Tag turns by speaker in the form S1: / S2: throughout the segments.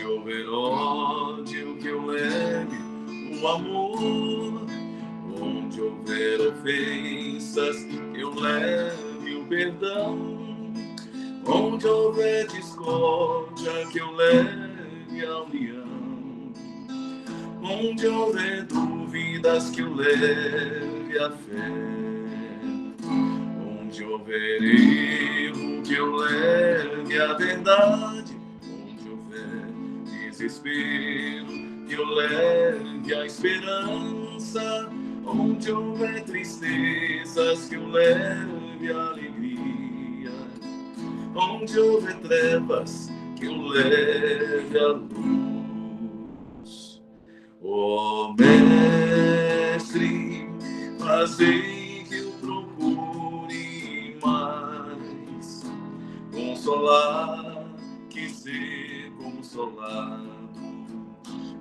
S1: houver ódio, que eu leve o amor. Onde houver ofensas, que eu leve o perdão. Onde houver discórdia, que eu leve a união. Onde houver dúvidas, que eu leve a fé. Onde houver erro, que eu leve a verdade. Onde houver desespero, que eu leve a esperança. Onde houver tristezas, que eu leve a alegria. Onde houver trevas, que eu leve a luz. Ó Mestre, fazei que eu procure mais consolar que ser consolado,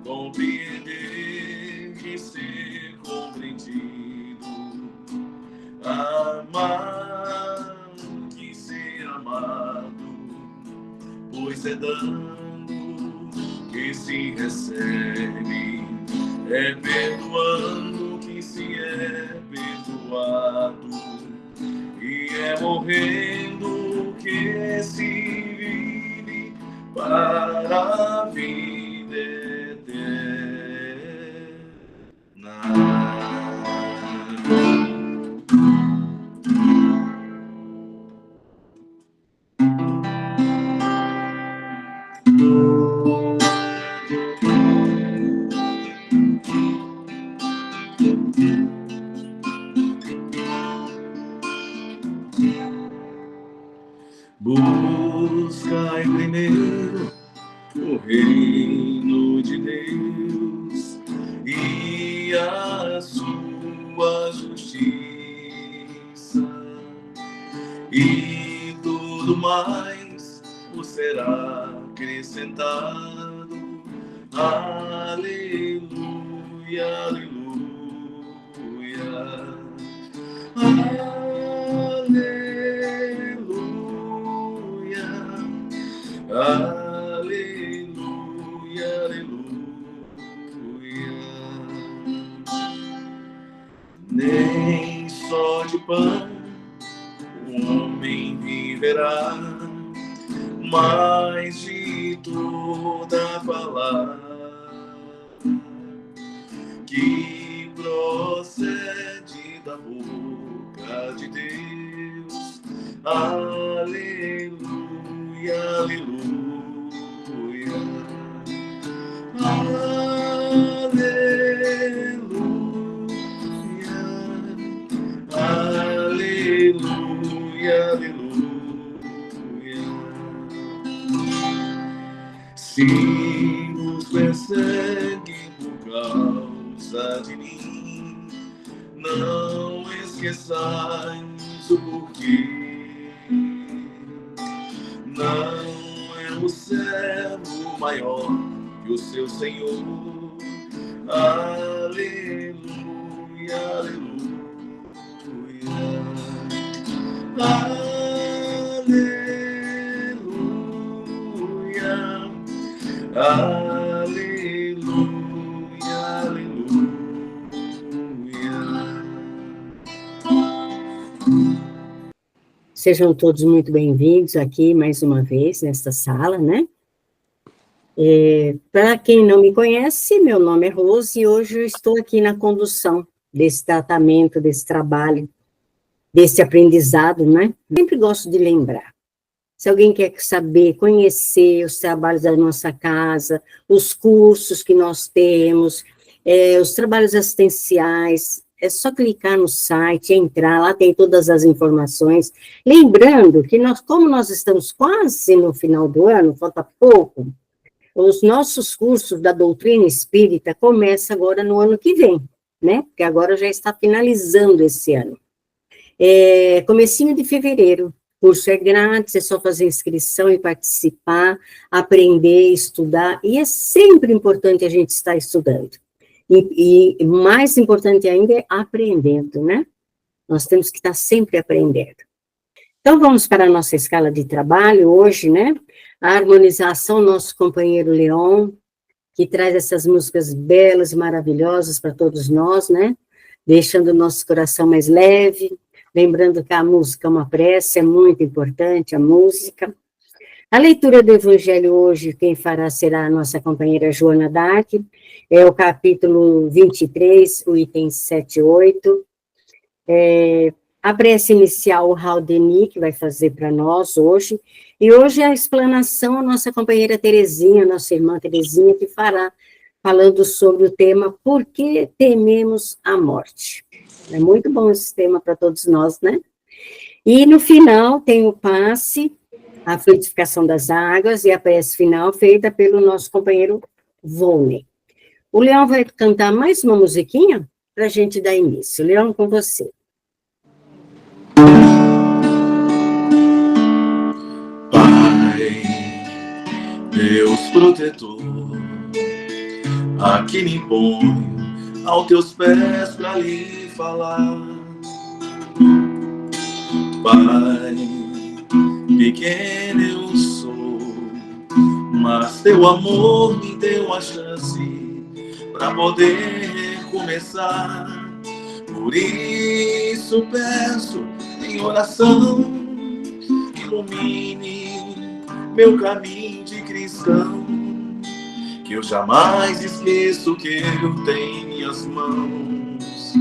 S1: compreender que ser compreendido, amar que ser amado, pois é dando que se recebe, é perdoando que se é perdoado, e é morrendo que se vive para a vida eterna. Buscai primeiro o reino de Deus e a sua justiça, e tudo mais vos será acrescentado. Aleluia, aleluia, aleluia, aleluia, aleluia. Nem só de pão o homem viverá, mas de toda palavra que procede da boca de Deus. Aleluia, aleluia, aleluia, aleluia, aleluia. Se nos perseguem por causa de mim, não esqueçais o porquê. Não é o servo maior que o seu Senhor. Aleluia, aleluia, aleluia, aleluia, aleluia.
S2: Sejam todos muito bem-vindos aqui mais uma vez nesta sala, né? Para quem não me conhece, meu nome é Rose e hoje eu estou aqui na condução desse tratamento, desse trabalho, desse aprendizado, né? Sempre gosto de lembrar. Se alguém quer saber, conhecer os trabalhos da nossa casa, os cursos que nós temos, os trabalhos assistenciais, é só clicar no site, entrar, lá tem todas as informações. Lembrando que como nós estamos quase no final do ano, falta pouco, os nossos cursos da doutrina espírita começam agora no ano que vem, né? Porque agora já está finalizando esse ano. Comecinho de fevereiro. O curso é grátis, é só fazer inscrição e participar, aprender, estudar, e é sempre importante a gente estar estudando. E mais importante ainda é aprendendo, né? Nós temos que estar sempre aprendendo. Então, vamos para a nossa escala de trabalho hoje, né? A harmonização, nosso companheiro Leon, que traz essas músicas belas e maravilhosas para todos nós, né? Deixando o nosso coração mais leve, lembrando que a música é uma prece, é muito importante a música. A leitura do Evangelho hoje, quem fará será a nossa companheira Joana Dark, é o capítulo 23, o item 7 e 8. A prece inicial, o Haldeni, que vai fazer para nós hoje, e hoje a explanação, a nossa companheira Terezinha, nossa irmã Terezinha, que fará, falando sobre o tema Por que tememos a morte? É muito bom esse tema para todos nós, né? E no final tem o passe, a fluidificação das águas e a prece final feita pelo nosso companheiro Volney. O Leão vai cantar mais uma musiquinha para a gente dar início. Leão, com você.
S1: Pai, Deus protetor, aqui me ponho aos teus pés para lhe falar. Pai, pequeno eu sou, mas teu amor me deu a chance para poder recomeçar. Por isso peço em oração, ilumine meu caminho de cristão, que eu jamais esqueço que eu tenho em minhas mãos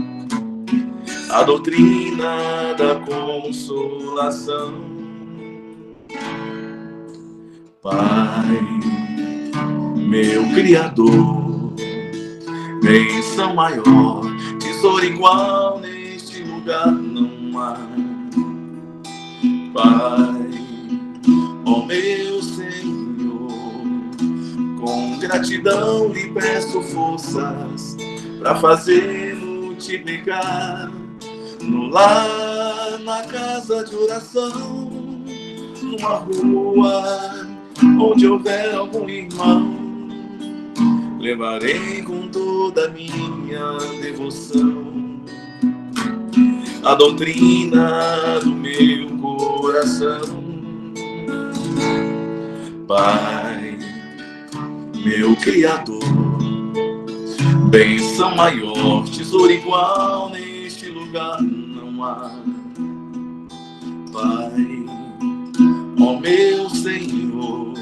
S1: a doutrina da consolação. Pai, meu Criador, bênção maior, tesouro igual neste lugar não há. Pai, ó meu Senhor, com gratidão lhe peço forças para fazer multiplicar no lar, na casa de oração, numa rua onde houver algum irmão, levarei com toda a minha devoção a doutrina do meu coração. Pai, meu Criador, bênção maior, tesouro igual neste lugar não há. Pai, ó meu Senhor,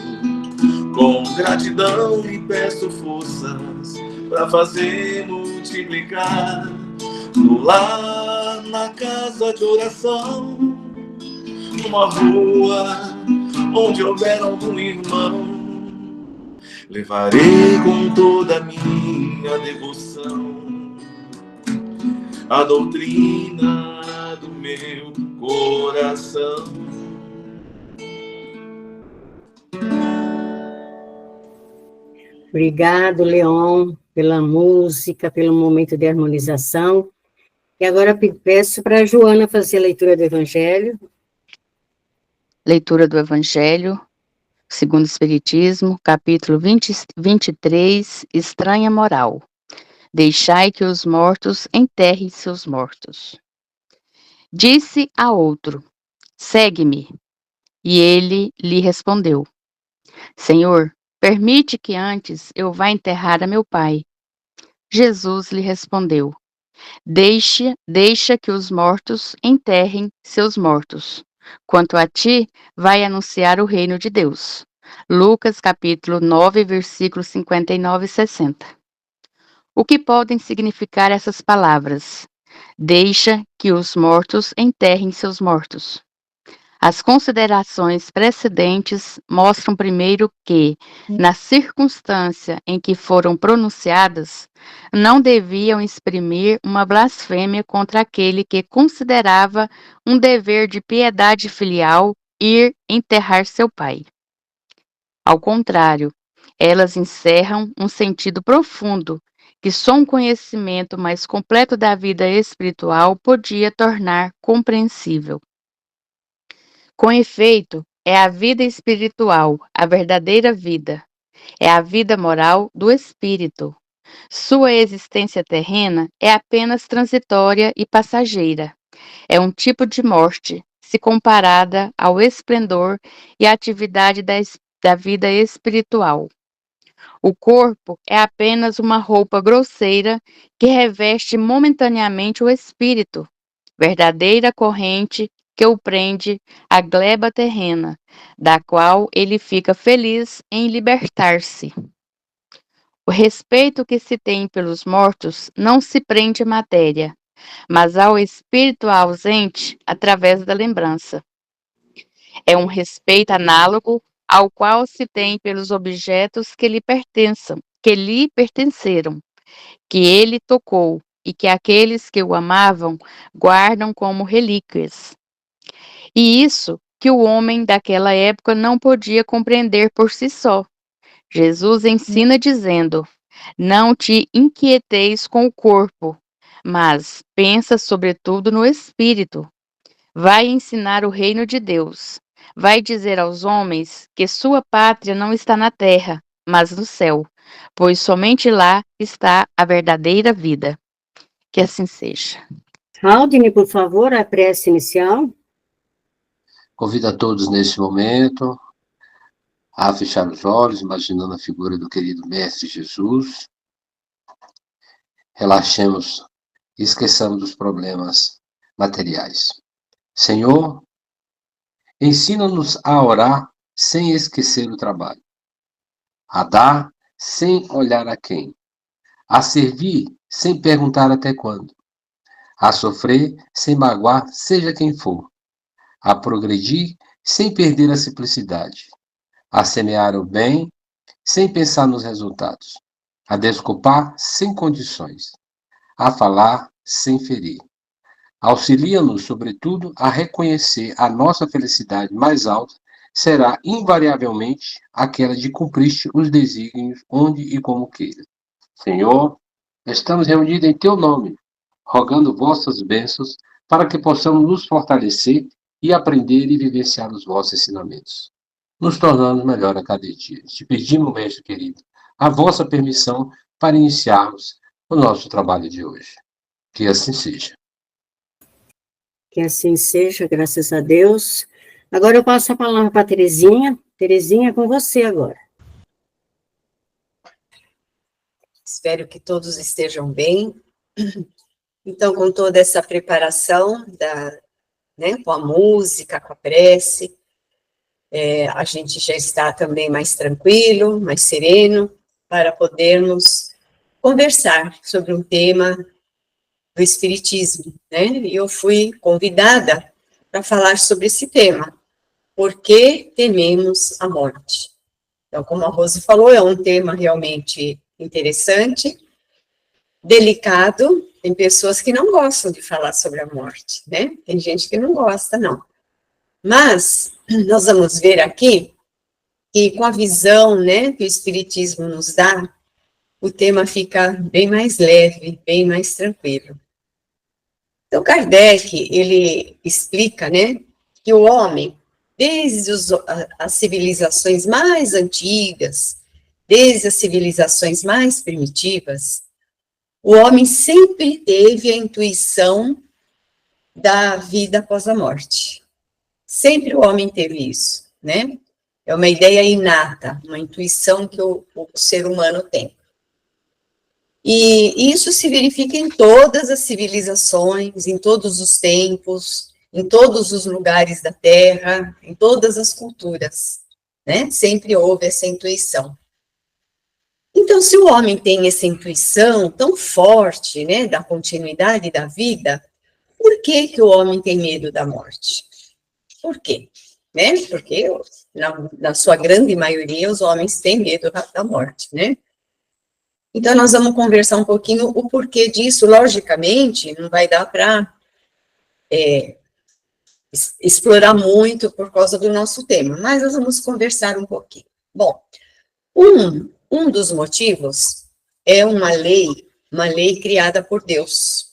S1: com gratidão lhe peço forças para fazer multiplicar no lar, na casa de oração, numa rua onde houver algum irmão, levarei com toda a minha devoção a doutrina do meu coração.
S2: Obrigado, Leon, pela música, pelo momento de harmonização. E agora peço para a Joana fazer a leitura do Evangelho.
S3: Leitura do Evangelho, segundo o Espiritismo, capítulo 23, Estranha Moral. Deixai que os mortos enterrem seus mortos. Disse a outro, segue-me. E ele lhe respondeu, Senhor, permite que antes eu vá enterrar a meu pai. Jesus lhe respondeu, deixa que os mortos enterrem seus mortos. Quanto a ti, vai anunciar o reino de Deus. Lucas capítulo 9, versículos 59 e 60. O que podem significar essas palavras? Deixa que os mortos enterrem seus mortos. As considerações precedentes mostram primeiro que, na circunstância em que foram pronunciadas, não deviam exprimir uma blasfêmia contra aquele que considerava um dever de piedade filial ir enterrar seu pai. Ao contrário, elas encerram um sentido profundo que só um conhecimento mais completo da vida espiritual podia tornar compreensível. Com efeito, é a vida espiritual, a verdadeira vida. É a vida moral do espírito. Sua existência terrena é apenas transitória e passageira. É um tipo de morte, se comparada ao esplendor e atividade da vida espiritual. O corpo é apenas uma roupa grosseira que reveste momentaneamente o espírito, verdadeira corrente que o prende à gleba terrena, da qual ele fica feliz em libertar-se. O respeito que se tem pelos mortos não se prende à matéria, mas ao espírito ausente através da lembrança. É um respeito análogo ao qual se tem pelos objetos que lhe pertenceram, que ele tocou e que aqueles que o amavam guardam como relíquias. E isso que o homem daquela época não podia compreender por si só. Jesus ensina dizendo: não te inquieteis com o corpo, mas pensa sobretudo no espírito. Vai ensinar o reino de Deus. Vai dizer aos homens que sua pátria não está na terra, mas no céu, pois somente lá está a verdadeira vida. Que assim seja.
S2: Aldine, por favor, a prece inicial.
S4: Convido a todos neste momento a fechar os olhos, imaginando a figura do querido Mestre Jesus. Relaxemos e esqueçamos dos problemas materiais. Senhor, ensina-nos a orar sem esquecer o trabalho, a dar sem olhar a quem, a servir sem perguntar até quando, a sofrer sem magoar seja quem for, a progredir sem perder a simplicidade, a semear o bem sem pensar nos resultados, a desculpar sem condições, a falar sem ferir. Auxilia-nos, sobretudo, a reconhecer a nossa felicidade mais alta será invariavelmente aquela de cumprir os desígnios onde e como queira. Senhor, estamos reunidos em Teu nome, rogando vossas bênçãos para que possamos nos fortalecer e aprender e vivenciar os vossos ensinamentos, nos tornando melhor a cada dia. Te pedimos, Mestre querido, a vossa permissão para iniciarmos o nosso trabalho de hoje. Que assim seja.
S2: Que assim seja, graças a Deus. Agora eu passo a palavra para a Terezinha. Terezinha, é com você agora.
S5: Espero que todos estejam bem. Então, com toda essa preparação, com a música, com a prece, a gente já está também mais tranquilo, mais sereno, para podermos conversar sobre um tema do Espiritismo, né? E eu fui convidada para falar sobre esse tema. Por que tememos a morte? Então, como a Rose falou, é um tema realmente interessante, delicado. Tem pessoas que não gostam de falar sobre a morte, né? Tem gente que não gosta, não. Mas nós vamos ver aqui que com a visão, né, que o Espiritismo nos dá, o tema fica bem mais leve, bem mais tranquilo. Então, Kardec, ele explica, né, que o homem, desde as civilizações mais antigas, desde as civilizações mais primitivas, o homem sempre teve a intuição da vida após a morte. Sempre o homem teve isso, né? É uma ideia inata, uma intuição que o ser humano tem. E isso se verifica em todas as civilizações, em todos os tempos, em todos os lugares da Terra, em todas as culturas, né? Sempre houve essa intuição. Então, se o homem tem essa intuição tão forte, né, da continuidade da vida, por que que o homem tem medo da morte? Por quê? Né? Porque, na sua grande maioria, os homens têm medo da morte, né? Então, nós vamos conversar um pouquinho o porquê disso. Logicamente, não vai dar para explorar muito por causa do nosso tema, mas nós vamos conversar um pouquinho. Bom, um dos motivos é uma lei criada por Deus.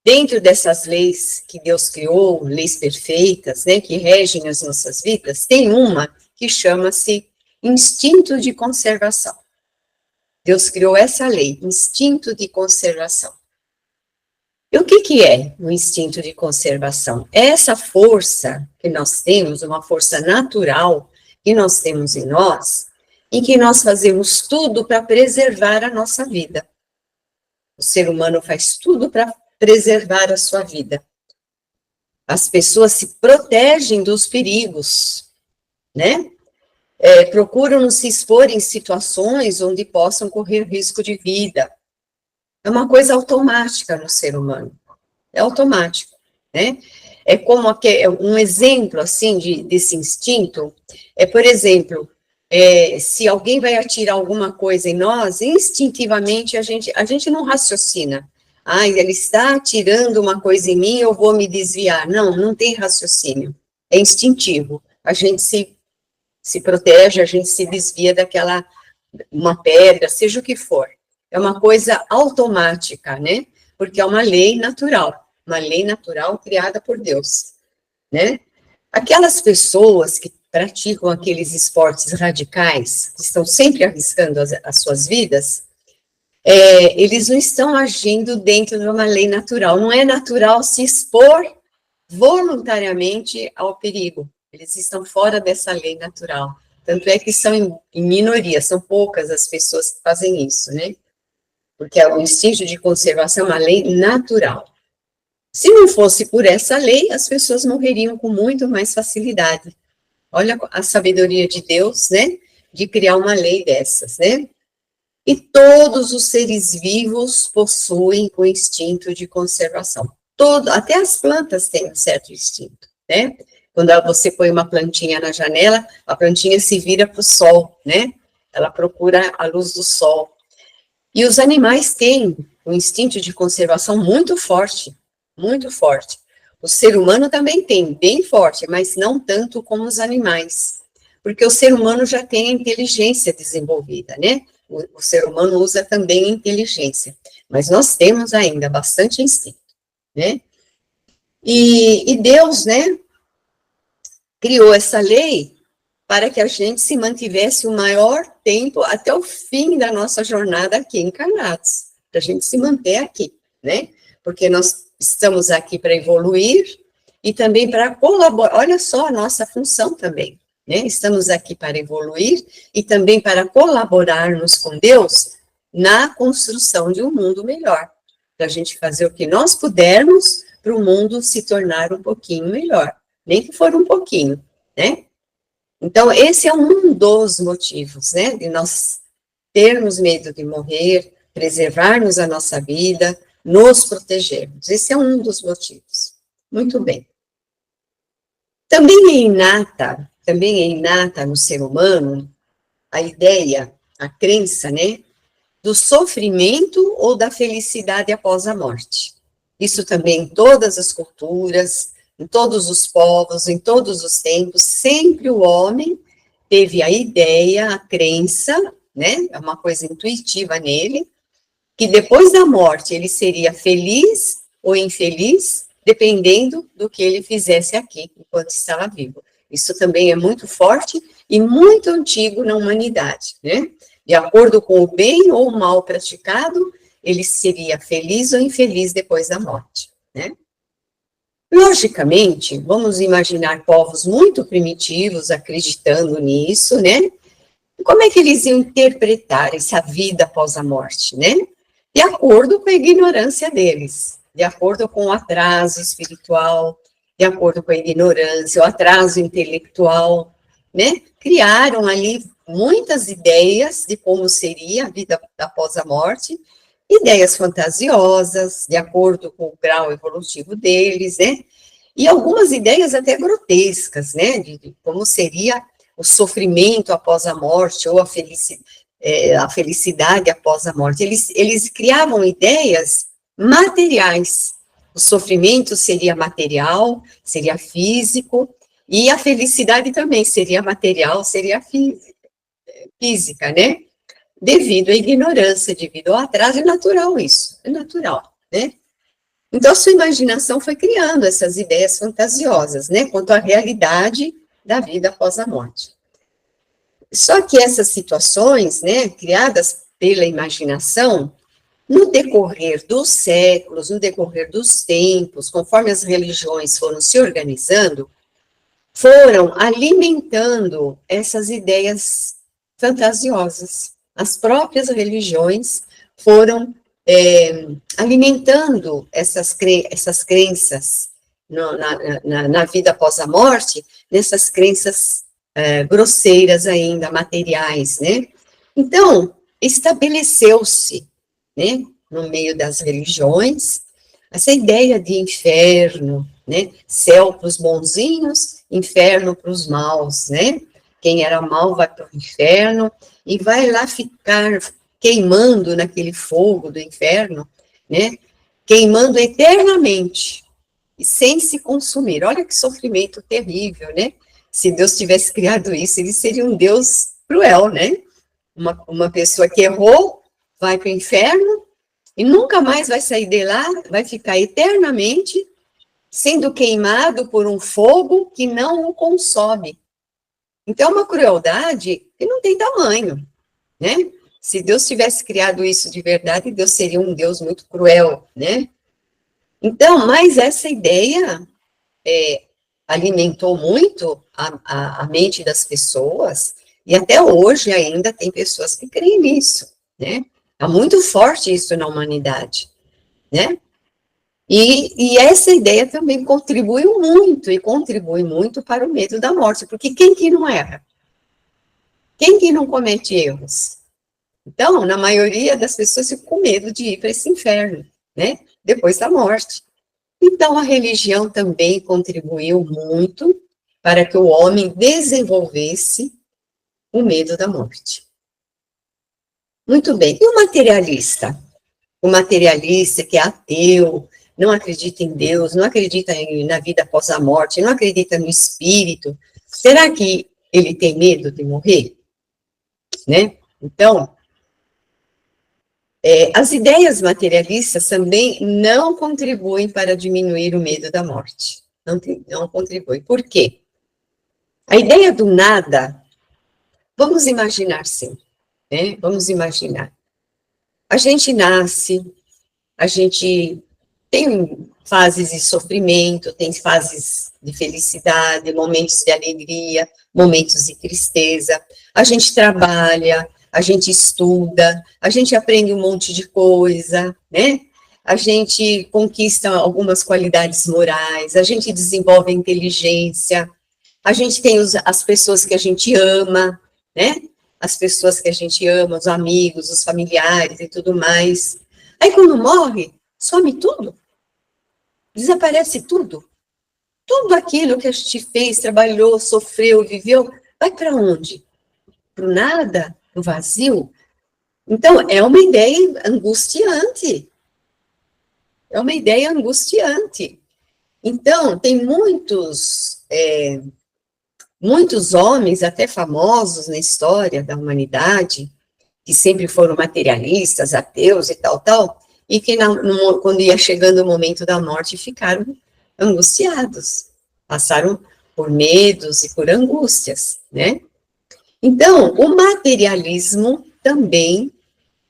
S5: Dentro dessas leis que Deus criou, leis perfeitas, né, que regem as nossas vidas, tem uma que chama-se instinto de conservação. Deus criou essa lei, instinto de conservação. E o que é o instinto de conservação? É essa força que nós temos, uma força natural que nós temos em nós, em que nós fazemos tudo para preservar a nossa vida. O ser humano faz tudo para preservar a sua vida. As pessoas se protegem dos perigos, né? Procuram não se expor em situações onde possam correr risco de vida. É uma coisa automática no ser humano. É automático, né? É como um exemplo, assim, desse instinto, por exemplo, se alguém vai atirar alguma coisa em nós, instintivamente a gente não raciocina. Ah, ele está atirando uma coisa em mim, eu vou me desviar. Não tem raciocínio. É instintivo. A gente se protege, a gente se desvia uma pedra, seja o que for. É uma coisa automática, né? Porque é uma lei natural criada por Deus, né? Aquelas pessoas que praticam aqueles esportes radicais, que estão sempre arriscando as suas vidas, eles não estão agindo dentro de uma lei natural. Não é natural se expor voluntariamente ao perigo. Eles estão fora dessa lei natural. Tanto é que são em minoria, são poucas as pessoas que fazem isso, né? Porque o instinto de conservação é uma lei natural. Se não fosse por essa lei, as pessoas morreriam com muito mais facilidade. Olha a sabedoria de Deus, né? De criar uma lei dessas, né? E todos os seres vivos possuem o instinto de conservação. Até as plantas têm um certo instinto, né? Quando você põe uma plantinha na janela, a plantinha se vira para o sol, né? Ela procura a luz do sol. E os animais têm um instinto de conservação muito forte, muito forte. O ser humano também tem, bem forte, mas não tanto como os animais. Porque o ser humano já tem a inteligência desenvolvida, né? O ser humano usa também a inteligência. Mas nós temos ainda bastante instinto, né? E Deus, né, criou essa lei para que a gente se mantivesse o maior tempo até o fim da nossa jornada aqui encarnados, para a gente se manter aqui, né? Porque nós estamos aqui para evoluir e também para colaborar. Olha só a nossa função também, né? Estamos aqui para evoluir e também para colaborarmos com Deus na construção de um mundo melhor, para a gente fazer o que nós pudermos para o mundo se tornar um pouquinho melhor, nem que for um pouquinho, né? Então, esse é um dos motivos, né, de nós termos medo de morrer, preservarmos a nossa vida, nos protegermos. Esse é um dos motivos. Muito bem. Também é inata no ser humano a ideia, a crença, né, do sofrimento ou da felicidade após a morte. Isso também em todas as culturas, em todos os povos, em todos os tempos, sempre o homem teve a ideia, a crença, né, é uma coisa intuitiva nele, que depois da morte ele seria feliz ou infeliz, dependendo do que ele fizesse aqui, enquanto estava vivo. Isso também é muito forte e muito antigo na humanidade, né? De acordo com o bem ou o mal praticado, ele seria feliz ou infeliz depois da morte, né? Logicamente, vamos imaginar povos muito primitivos acreditando nisso, né? Como é que eles iam interpretar essa vida após a morte, né? De acordo com a ignorância deles, de acordo com o atraso espiritual, de acordo com a ignorância, o atraso intelectual, né? Criaram ali muitas ideias de como seria a vida após a morte, ideias fantasiosas, de acordo com o grau evolutivo deles, né? E algumas ideias até grotescas, né? De como seria o sofrimento após a morte, ou a felicidade após a morte. Eles criavam ideias materiais. O sofrimento seria material, seria físico, e a felicidade também seria material, seria física, né? Devido à ignorância, devido ao atraso, é natural isso, é natural, né? Então, a sua imaginação foi criando essas ideias fantasiosas, né, quanto à realidade da vida após a morte. Só que essas situações, né, criadas pela imaginação, no decorrer dos séculos, no decorrer dos tempos, conforme as religiões foram se organizando, foram alimentando essas ideias fantasiosas. As próprias religiões foram alimentando essas crenças na vida após a morte, nessas crenças grosseiras ainda, materiais, né? Então, estabeleceu-se, né, no meio das religiões, essa ideia de inferno, né? Céu para os bonzinhos, inferno para os maus, né? Quem era mau vai para o inferno e vai lá ficar queimando naquele fogo do inferno, né? Queimando eternamente e sem se consumir. Olha que sofrimento terrível, né? Se Deus tivesse criado isso, ele seria um Deus cruel, né? Uma pessoa que errou vai para o inferno e nunca mais vai sair de lá, vai ficar eternamente sendo queimado por um fogo que não o consome. Então, é uma crueldade que não tem tamanho, né? Se Deus tivesse criado isso de verdade, Deus seria um Deus muito cruel, né? Então, mas essa ideia alimentou muito a mente das pessoas, e até hoje ainda tem pessoas que creem nisso, né? É muito forte isso na humanidade, né? E essa ideia também contribuiu muito, e contribui muito para o medo da morte, porque quem que não erra? Quem que não comete erros? Então, na maioria das pessoas ficam com medo de ir para esse inferno, né? Depois da morte. Então, a religião também contribuiu muito para que o homem desenvolvesse o medo da morte. Muito bem. E o materialista? O materialista que é ateu, não acredita em Deus, não acredita na vida após a morte, não acredita no espírito, será que ele tem medo de morrer? Né? Então, as ideias materialistas também não contribuem para diminuir o medo da morte. Não contribui. Por quê? A ideia do nada, vamos imaginar sim, né? Vamos imaginar. A gente nasce, a gente tem fases de sofrimento, tem fases de felicidade, momentos de alegria, momentos de tristeza. A gente trabalha, a gente estuda, a gente aprende um monte de coisa, né? A gente conquista algumas qualidades morais, a gente desenvolve a inteligência, a gente tem as pessoas que a gente ama, né? As pessoas que a gente ama, os amigos, os familiares e tudo mais. Aí quando morre, some tudo. Desaparece tudo. Tudo aquilo que a gente fez, trabalhou, sofreu, viveu, vai para onde? Para o nada? Para o vazio? Então, é uma ideia angustiante. É uma ideia angustiante. Então, tem muitos homens, até famosos na história da humanidade, que sempre foram materialistas, ateus e tal, e que quando ia chegando o momento da morte, ficaram angustiados, passaram por medos e por angústias, né? Então, o materialismo também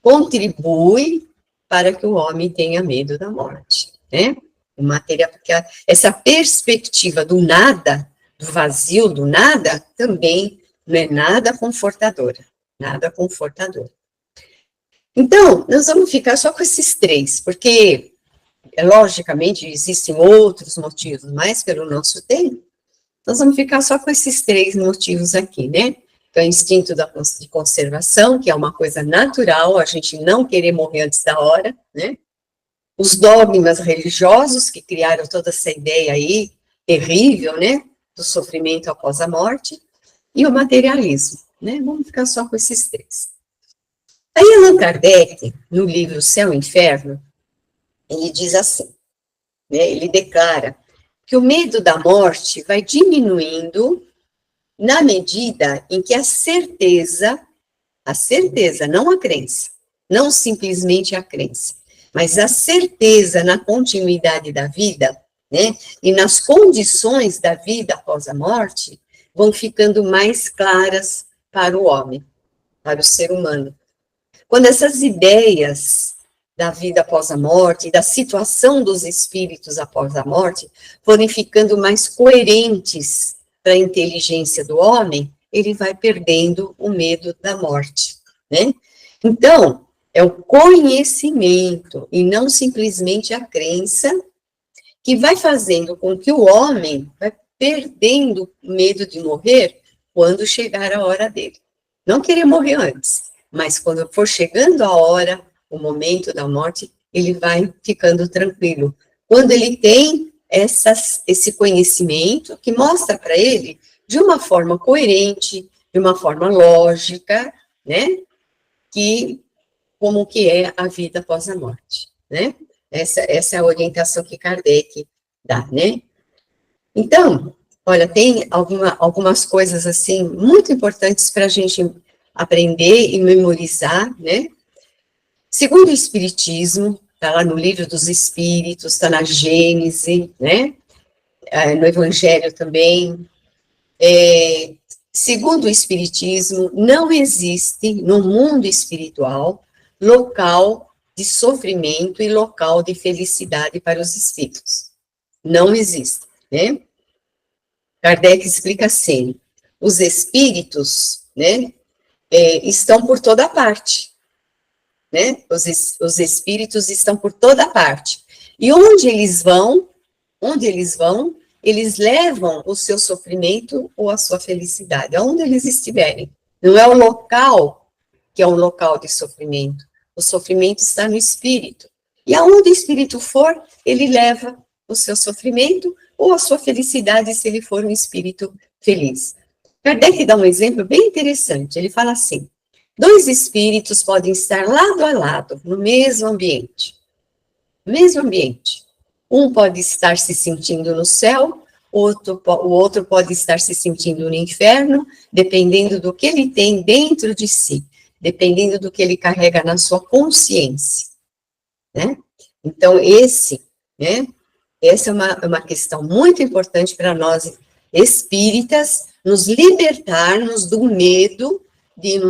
S5: contribui para que o homem tenha medo da morte, né? Porque essa perspectiva do nada, do vazio, do nada, também não é nada confortadora, nada confortadora. Então, nós vamos ficar só com esses três, porque, logicamente, existem outros motivos, mas pelo nosso tempo, nós vamos ficar só com esses três motivos aqui, né? Então, o instinto de conservação, que é uma coisa natural, a gente não querer morrer antes da hora, né? Os dogmas religiosos, que criaram toda essa ideia aí, terrível, né? Do sofrimento após a morte, e o materialismo, né? Vamos ficar só com esses três. Aí, Allan Kardec, no livro Céu e Inferno, ele diz assim, né? Ele declara que o medo da morte vai diminuindo na medida em que a certeza, não a crença, não simplesmente a crença, mas a certeza na continuidade da vida, né, e nas condições da vida após a morte, vão ficando mais claras para o homem, para o ser humano. Quando essas ideias da vida após a morte, da situação dos espíritos após a morte, forem ficando mais coerentes para a inteligência do homem, ele vai perdendo o medo da morte, né? Então, é o conhecimento e não simplesmente a crença que vai fazendo com que o homem vai perdendo o medo de morrer quando chegar a hora dele. Não querer morrer antes, mas quando for chegando a hora, o momento da morte, ele vai ficando tranquilo. Quando ele tem esse conhecimento que mostra para ele, de uma forma coerente, de uma forma lógica, né, como que é a vida após a morte, né? Essa é a orientação que Kardec dá, né? Então, olha, tem algumas coisas, assim, muito importantes para a gente aprender e memorizar, né? Segundo o Espiritismo, está lá no Livro dos Espíritos, está na Gênese, né? No Evangelho também. Segundo o Espiritismo, não existe no mundo espiritual local de sofrimento e local de felicidade para os espíritos. Não existe, né? Kardec explica assim, os espíritos, né, estão por toda parte, né? Os espíritos estão por toda parte. E onde eles vão, eles levam o seu sofrimento ou a sua felicidade, aonde eles estiverem. Não é o local que é um local de sofrimento. O sofrimento está no espírito. E aonde o espírito for, ele leva o seu sofrimento ou a sua felicidade, se ele for um espírito feliz. Kardec dá um exemplo bem interessante. Ele fala assim, 2 espíritos podem estar lado a lado, no mesmo ambiente. Um pode estar se sentindo no céu, o outro pode estar se sentindo no inferno, dependendo do que ele tem dentro de si, dependendo do que ele carrega na sua consciência, né? Então, essa é uma questão muito importante para nós espíritas, nos libertarmos do medo de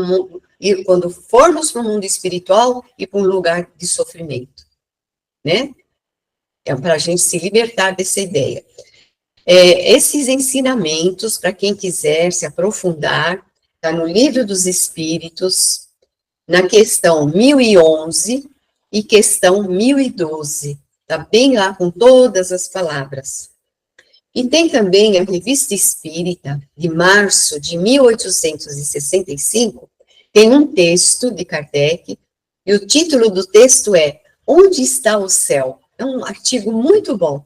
S5: ir, quando formos para o mundo espiritual, ir para um lugar de sofrimento, né? É para a gente se libertar dessa ideia. Esses ensinamentos, para quem quiser se aprofundar, está no Livro dos Espíritos, na questão 1011 e questão 1012. Está bem lá com todas as palavras. E tem também a Revista Espírita, de março de 1865, tem um texto de Kardec, e o título do texto é Onde está o céu? É um artigo muito bom,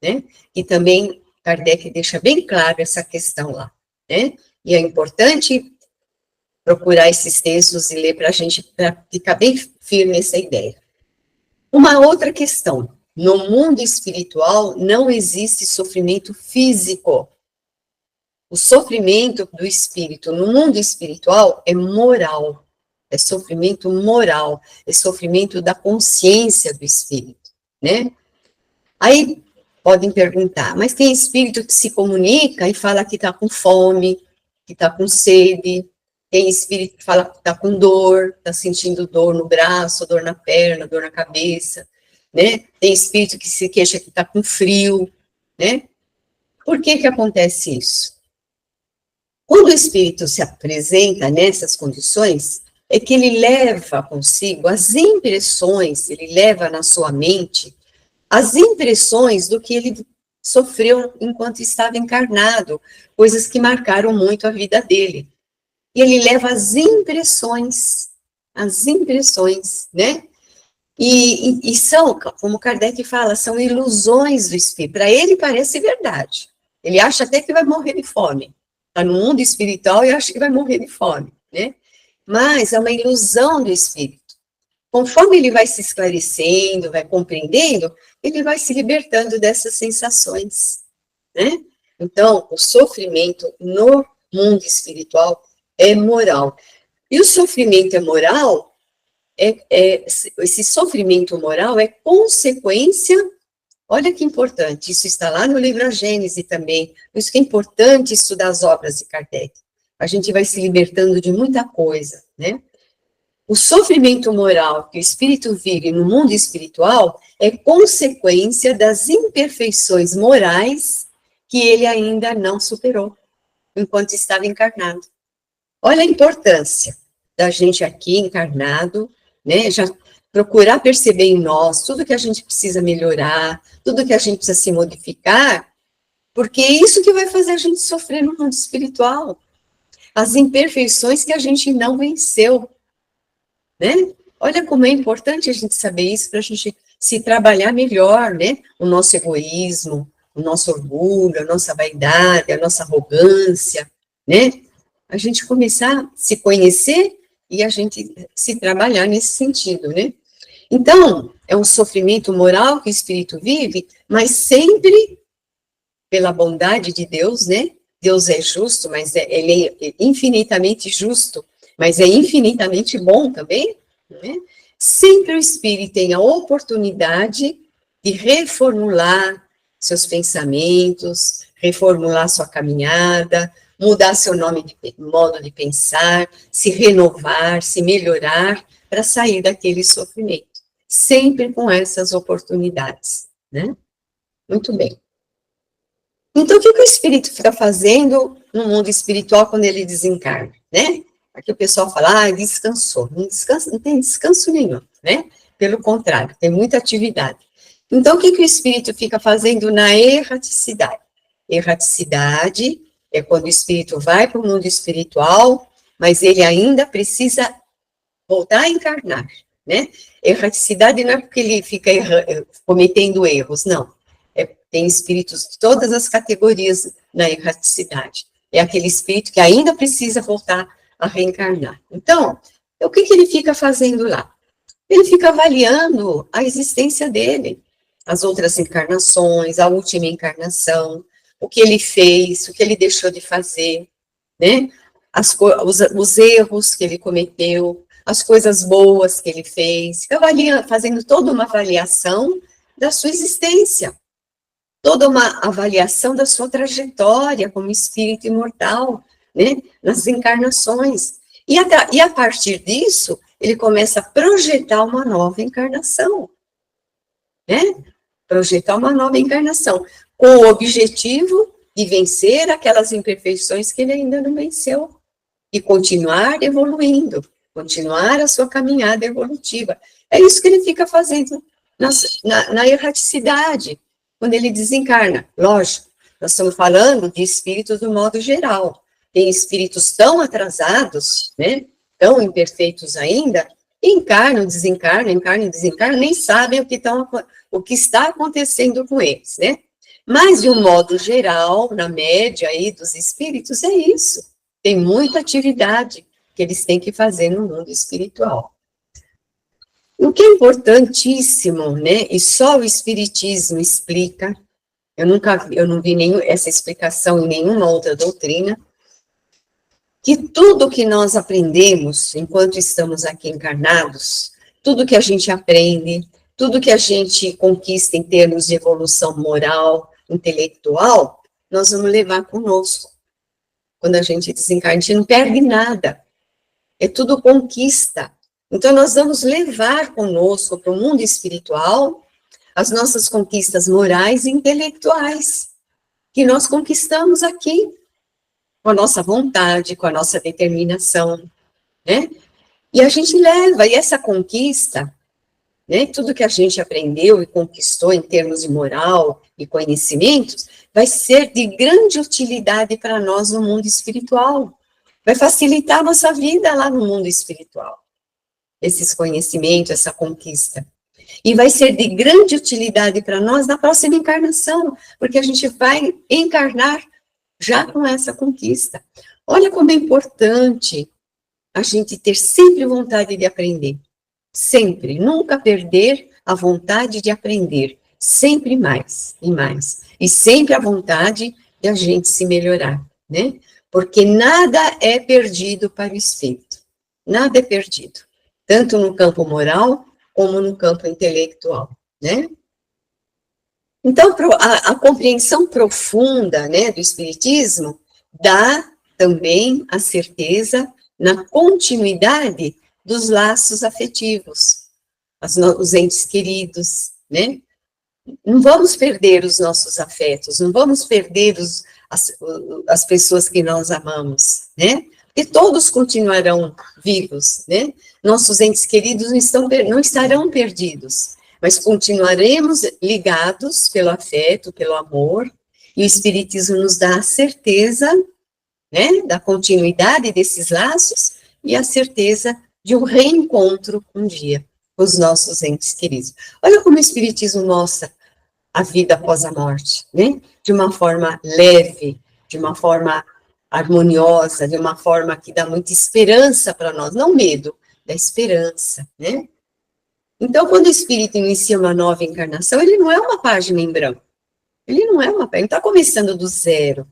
S5: né? E também Kardec deixa bem claro essa questão lá, né? E é importante procurar esses textos e ler para a gente, para ficar bem firme essa ideia. Uma outra questão, no mundo espiritual não existe sofrimento físico. O sofrimento do espírito no mundo espiritual é moral, é sofrimento moral, é sofrimento da consciência do espírito, né? Aí podem perguntar, mas tem espírito que se comunica e fala que está com fome, que está com sede, tem espírito que fala que está com dor, está sentindo dor no braço, dor na perna, dor na cabeça, né? Tem espírito que se queixa que está com frio, né? Por que acontece isso? Quando o espírito se apresenta nessas condições, é que ele leva consigo as impressões, ele leva na sua mente as impressões do que ele sofreu enquanto estava encarnado, coisas que marcaram muito a vida dele. E ele leva as impressões, né? E são, como Kardec fala, são ilusões do espírito. Para ele parece verdade. Ele acha até que vai morrer de fome. Está no mundo espiritual e acha que vai morrer de fome, né? Mas é uma ilusão do espírito. Conforme ele vai se esclarecendo, vai compreendendo, ele vai se libertando dessas sensações, né? Então, o sofrimento no mundo espiritual é moral. E o sofrimento é moral, esse sofrimento moral é consequência, olha que importante, isso está lá no livro A Gênese também, por isso que é importante estudar as obras de Kardec. A gente vai se libertando de muita coisa, né? O sofrimento moral que o espírito vive no mundo espiritual é consequência das imperfeições morais que ele ainda não superou, enquanto estava encarnado. Olha a importância da gente aqui encarnado, né, já procurar perceber em nós tudo que a gente precisa melhorar, tudo que a gente precisa se modificar, porque é isso que vai fazer a gente sofrer no mundo espiritual. As imperfeições que a gente não venceu, né? Olha como é importante a gente saber isso para a gente se trabalhar melhor, né? O nosso egoísmo, o nosso orgulho, a nossa vaidade, a nossa arrogância, né? A gente começar a se conhecer e a gente se trabalhar nesse sentido, né? Então, é um sofrimento moral que o espírito vive, mas sempre pela bondade de Deus, né? Deus é justo, mas ele é infinitamente justo, mas é infinitamente bom também, né? Sempre o espírito tem a oportunidade de reformular seus pensamentos, reformular sua caminhada, mudar seu modo de pensar, se renovar, se melhorar, para sair daquele sofrimento. Sempre com essas oportunidades, né? Muito bem. Então, o que o espírito fica fazendo no mundo espiritual quando ele desencarna, né? Aqui o pessoal fala, descansou. Não descansa, não tem descanso nenhum, né? Pelo contrário, tem muita atividade. Então, o que o espírito fica fazendo na erraticidade? Erraticidade é quando o espírito vai para o mundo espiritual, mas ele ainda precisa voltar a encarnar, né? Erraticidade não é porque ele fica cometendo erros, não. Tem espíritos de todas as categorias na erraticidade. É aquele espírito que ainda precisa voltar a reencarnar. Então, o que ele fica fazendo lá? Ele fica avaliando a existência dele, as outras encarnações, a última encarnação, o que ele fez, o que ele deixou de fazer, né? Os erros que ele cometeu, as coisas boas que ele fez, fica fazendo toda uma avaliação da sua existência, toda uma avaliação da sua trajetória como espírito imortal, né, nas encarnações. E a partir disso, ele começa a projetar uma nova encarnação, né? Projetar uma nova encarnação, com o objetivo de vencer aquelas imperfeições que ele ainda não venceu, e continuar evoluindo, continuar a sua caminhada evolutiva. É isso que ele fica fazendo na erraticidade, quando ele desencarna. Lógico, nós estamos falando de espíritos do modo geral. Tem espíritos tão atrasados, né, tão imperfeitos ainda, encarnam, desencarnam, nem sabem o que está acontecendo com eles, né? Mas, de um modo geral, na média aí dos espíritos, é isso. Tem muita atividade que eles têm que fazer no mundo espiritual. O que é importantíssimo, né, e só o Espiritismo explica, eu não vi essa explicação em nenhuma outra doutrina, que tudo que nós aprendemos enquanto estamos aqui encarnados, tudo que a gente aprende, tudo que a gente conquista em termos de evolução moral, intelectual, nós vamos levar conosco. Quando a gente desencarna, a gente não perde nada, é tudo conquista. Então, nós vamos levar conosco para o mundo espiritual as nossas conquistas morais e intelectuais, que nós conquistamos aqui, com a nossa vontade, com a nossa determinação, né? E a gente leva, e essa conquista, né, tudo que a gente aprendeu e conquistou em termos de moral e conhecimentos, vai ser de grande utilidade para nós no mundo espiritual. Vai facilitar a nossa vida lá no mundo espiritual. Esses conhecimentos, essa conquista. E vai ser de grande utilidade para nós na próxima encarnação, porque a gente vai encarnar já com essa conquista. Olha como é importante a gente ter sempre vontade de aprender. Sempre, nunca perder a vontade de aprender. Sempre mais e mais. E sempre a vontade de a gente se melhorar, né? Porque nada é perdido para o espírito. Nada é perdido. Tanto no campo moral, como no campo intelectual, né? Então, a compreensão profunda, né, do Espiritismo dá também a certeza na continuidade dos laços afetivos, os entes queridos, né? Não vamos perder os nossos afetos, não vamos perder as pessoas que nós amamos, né? E todos continuarão vivos, né? Nossos entes queridos não estarão perdidos, mas continuaremos ligados pelo afeto, pelo amor, e o Espiritismo nos dá a certeza, né, da continuidade desses laços e a certeza de um reencontro um dia com os nossos entes queridos. Olha como o Espiritismo mostra a vida após a morte, né? De uma forma leve, de uma forma harmoniosa, de uma forma que dá muita esperança para nós, não medo, dá esperança, né? Então, quando o espírito inicia uma nova encarnação, ele não é uma página em branco, ele não está começando do zero,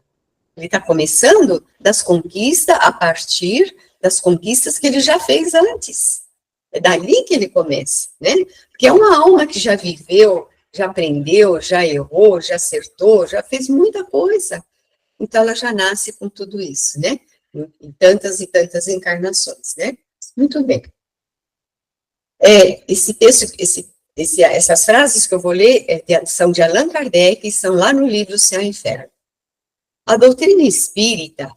S5: ele está começando das conquistas, a partir das conquistas que ele já fez antes, é dali que ele começa, né? Porque é uma alma que já viveu, já aprendeu, já errou, já acertou, já fez muita coisa. Então, ela já nasce com tudo isso, né? Em tantas e tantas encarnações, né? Muito bem. Esse texto, essas frases que eu vou ler são de Allan Kardec e são lá no livro Céu e Inferno. A doutrina espírita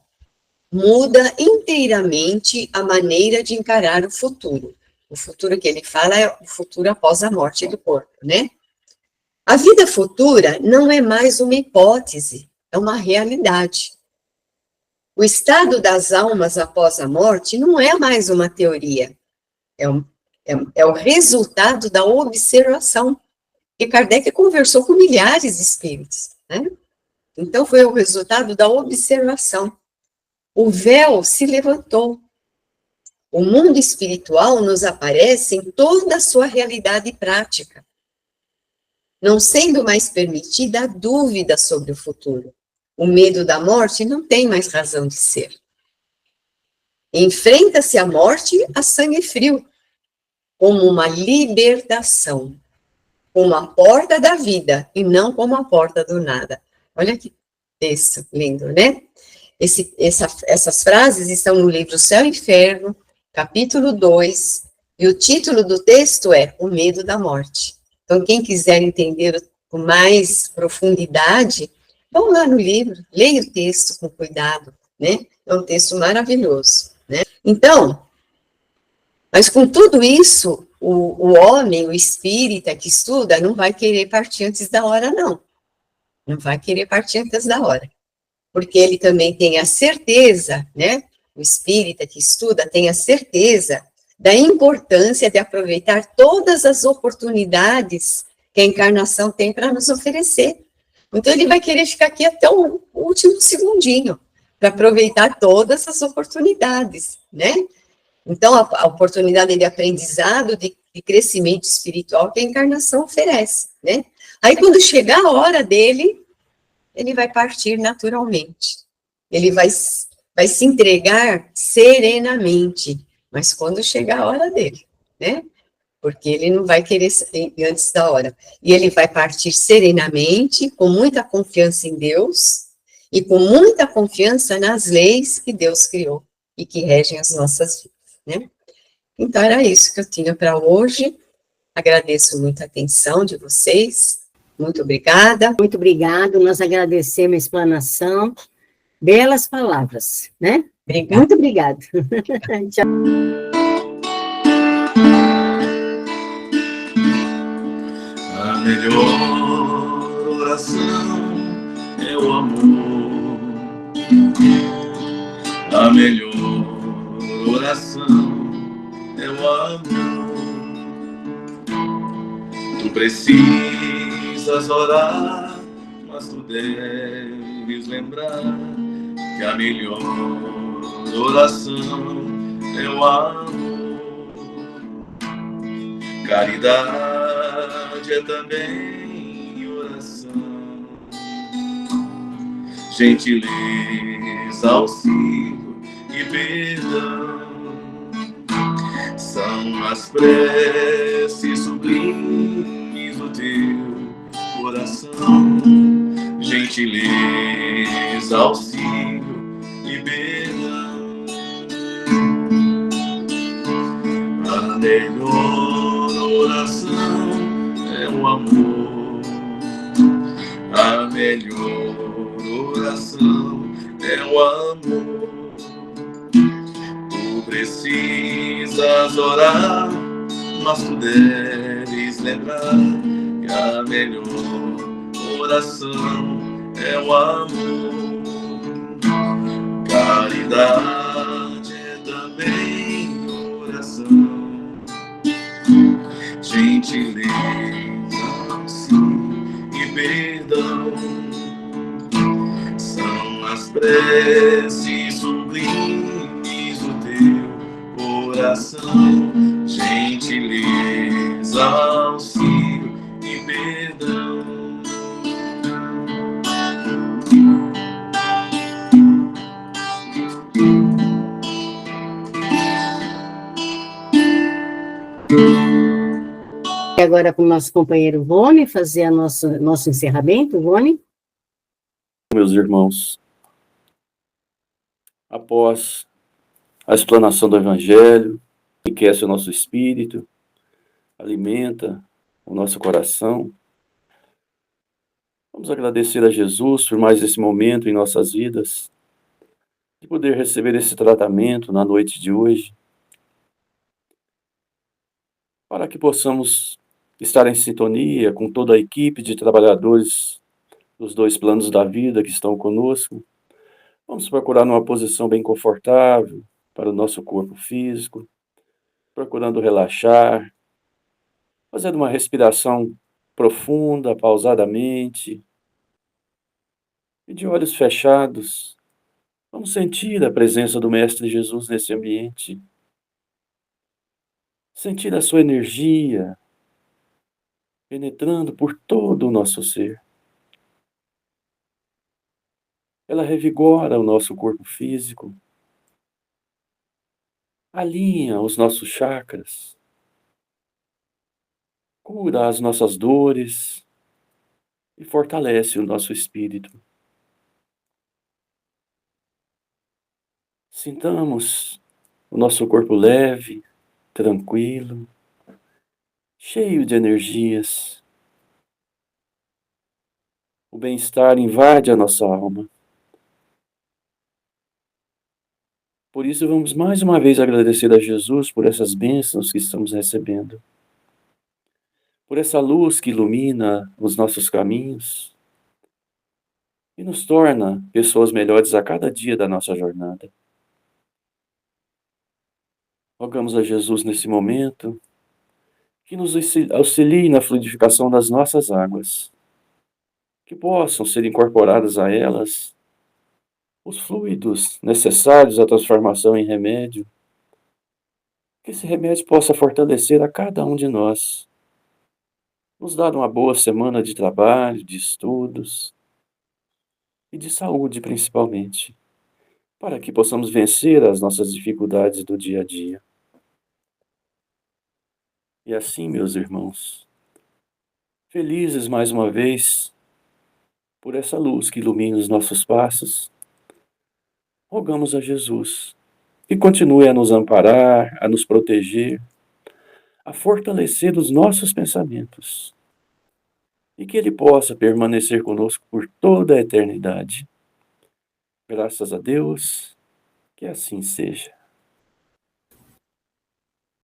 S5: muda inteiramente a maneira de encarar o futuro. O futuro que ele fala é o futuro após a morte do corpo, né? A vida futura não é mais uma hipótese, é uma realidade. O estado das almas após a morte não é mais uma teoria, é o resultado da observação. E Kardec conversou com milhares de espíritos, né? Então, foi o resultado da observação. O véu se levantou. O mundo espiritual nos aparece em toda a sua realidade prática, não sendo mais permitida a dúvida sobre o futuro. O medo da morte não tem mais razão de ser. Enfrenta-se a morte a sangue frio, como uma libertação, como a porta da vida, e não como a porta do nada. Olha que texto lindo, né? Essas frases estão no livro Céu e Inferno, capítulo 2, e o título do texto é O Medo da Morte. Então, quem quiser entender com mais profundidade, vão lá no livro, leia o texto com cuidado, né? É um texto maravilhoso, né? Então, mas com tudo isso, o homem, o espírita que estuda, não vai querer partir antes da hora, não. Não vai querer partir antes da hora. Porque ele também tem a certeza, né? O espírita que estuda tem a certeza da importância de aproveitar todas as oportunidades que a encarnação tem para nos oferecer. Então, ele vai querer ficar aqui até o último segundinho, para aproveitar todas as oportunidades, né? Então, a oportunidade de aprendizado, de crescimento espiritual que a encarnação oferece, né? Aí, quando chegar a hora dele, ele vai partir naturalmente. Ele vai se entregar serenamente, mas quando chegar a hora dele, né? Porque ele não vai querer antes da hora. E ele vai partir serenamente, com muita confiança em Deus, e com muita confiança nas leis que Deus criou, e que regem as nossas vidas, né? Então, era isso que eu tinha para hoje. Agradeço muito a atenção de vocês. Muito obrigada.
S2: Muito obrigado, nós agradecemos a explanação. Belas palavras, né?
S5: Obrigada.
S2: Muito obrigada. Tchau.
S1: A melhor oração é o amor. A melhor oração é o amor. Tu precisas orar, mas tu deves lembrar que a melhor oração é o amor. Caridade é também oração. Gentileza, auxílio e perdão são as preces sublimes do teu coração. Gentileza, auxílio e perdão. melhor oração é o amor. A melhor oração é o amor. Tu precisas orar, mas tu deves lembrar que a melhor oração é o amor. Caridade é também oração. Gentileza, sim, e perdão são as preces sublimes do teu coração. Gentileza, auxílio e perdão.
S2: E agora com o nosso companheiro Vone fazer nosso encerramento. Vone?
S6: Meus irmãos, após a explanação do Evangelho, enriquece o nosso espírito, alimenta o nosso coração. Vamos agradecer a Jesus por mais esse momento em nossas vidas, de poder receber esse tratamento na noite de hoje, para que possamos estar em sintonia com toda a equipe de trabalhadores dos dois planos da vida que estão conosco. Vamos procurar numa posição bem confortável para o nosso corpo físico, procurando relaxar, fazendo uma respiração profunda, pausadamente, e de olhos fechados, vamos sentir a presença do Mestre Jesus nesse ambiente, sentir a sua energia penetrando por todo o nosso ser. Ela revigora o nosso corpo físico, alinha os nossos chakras, cura as nossas dores e fortalece o nosso espírito. Sintamos o nosso corpo leve, tranquilo, cheio de energias. O bem-estar invade a nossa alma. Por isso, vamos mais uma vez agradecer a Jesus por essas bênçãos que estamos recebendo, por essa luz que ilumina os nossos caminhos e nos torna pessoas melhores a cada dia da nossa jornada. Rogamos a Jesus nesse momento que nos auxilie na fluidificação das nossas águas, que possam ser incorporadas a elas os fluidos necessários à transformação em remédio, que esse remédio possa fortalecer a cada um de nós, nos dar uma boa semana de trabalho, de estudos e de saúde principalmente, para que possamos vencer as nossas dificuldades do dia a dia. E assim, meus irmãos, felizes mais uma vez por essa luz que ilumina os nossos passos, rogamos a Jesus que continue a nos amparar, a nos proteger, a fortalecer os nossos pensamentos e que Ele possa permanecer conosco por toda a eternidade. Graças a Deus, que assim seja.